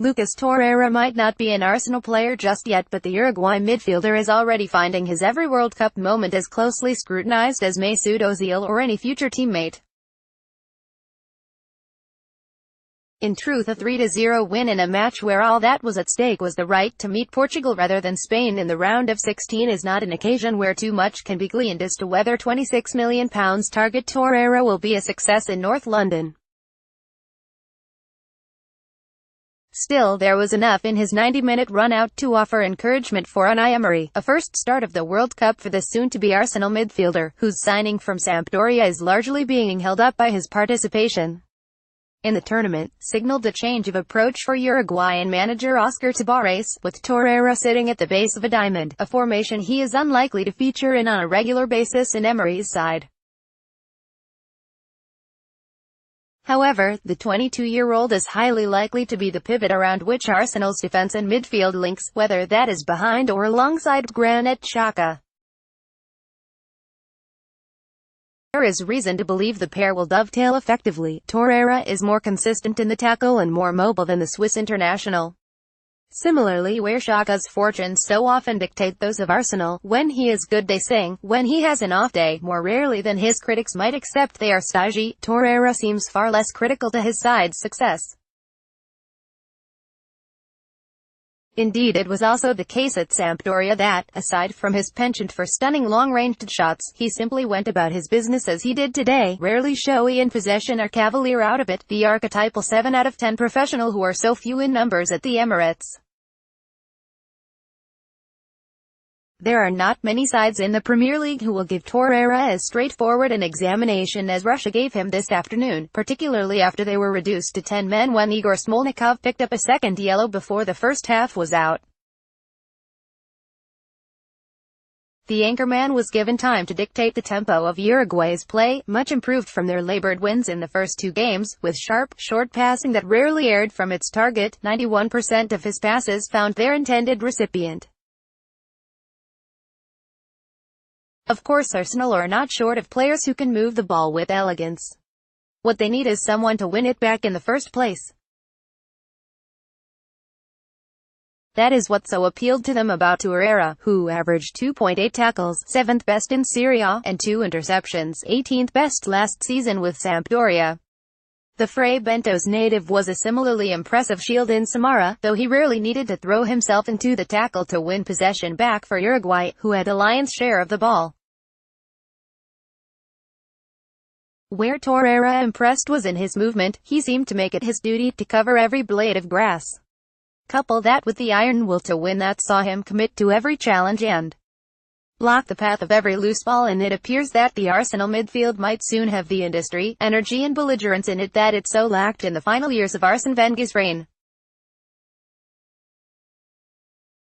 Lucas Torreira might not be an Arsenal player just yet, but the Uruguay midfielder is already finding his every World Cup moment as closely scrutinized as Mesut Ozil or any future teammate. In truth, a 3-0 win in a match where all that was at stake was the right to meet Portugal rather than Spain in the round of 16 is not an occasion where too much can be gleaned as to whether £26 million target Torreira will be a success in North London. Still, there was enough in his 90-minute run-out to offer encouragement for Unai Emery, a first start of the World Cup for the soon-to-be Arsenal midfielder, whose signing from Sampdoria is largely being held up by his participation in the tournament, signaled a change of approach for Uruguayan manager Oscar Tabarez, with Torreira sitting at the base of a diamond, a formation he is unlikely to feature in on a regular basis in Emery's side. However, the 22-year-old is highly likely to be the pivot around which Arsenal's defense and midfield links, whether that is behind or alongside Granit Xhaka. There is reason to believe the pair will dovetail effectively. Torreira is more consistent in the tackle and more mobile than the Swiss international. Similarly, where Xhaka's fortunes so often dictate those of Arsenal, when he is good they sing, when he has an off day, more rarely than his critics might accept they are stodgy, Torreira seems far less critical to his side's success. Indeed, it was also the case at Sampdoria that, aside from his penchant for stunning long-ranged shots, he simply went about his business as he did today, rarely showy in possession or cavalier out of it, the archetypal 7 out of 10 professional who are so few in numbers at the Emirates. There are not many sides in the Premier League who will give Torreira as straightforward an examination as Russia gave him this afternoon, particularly after they were reduced to 10 men when Igor Smolnikov picked up a second yellow before the first half was out. The anchorman was given time to dictate the tempo of Uruguay's play, much improved from their labored wins in the first two games, with sharp, short passing that rarely erred from its target. 91% of his passes found their intended recipient. Of course, Arsenal are not short of players who can move the ball with elegance. What they need is someone to win it back in the first place. That is what so appealed to them about Torreira, who averaged 2.8 tackles, 7th best in Serie A, and 2 interceptions, 18th best last season with Sampdoria. The Fray Bentos native was a similarly impressive shield in Samara, though he rarely needed to throw himself into the tackle to win possession back for Uruguay, who had a lion's share of the ball. Where Torreira impressed was in his movement. He seemed to make it his duty to cover every blade of grass. Couple that with the iron will to win that saw him commit to every challenge and block the path of every loose ball, and it appears that the Arsenal midfield might soon have the industry, energy and belligerence in it that it so lacked in the final years of Arsene Wenger's reign.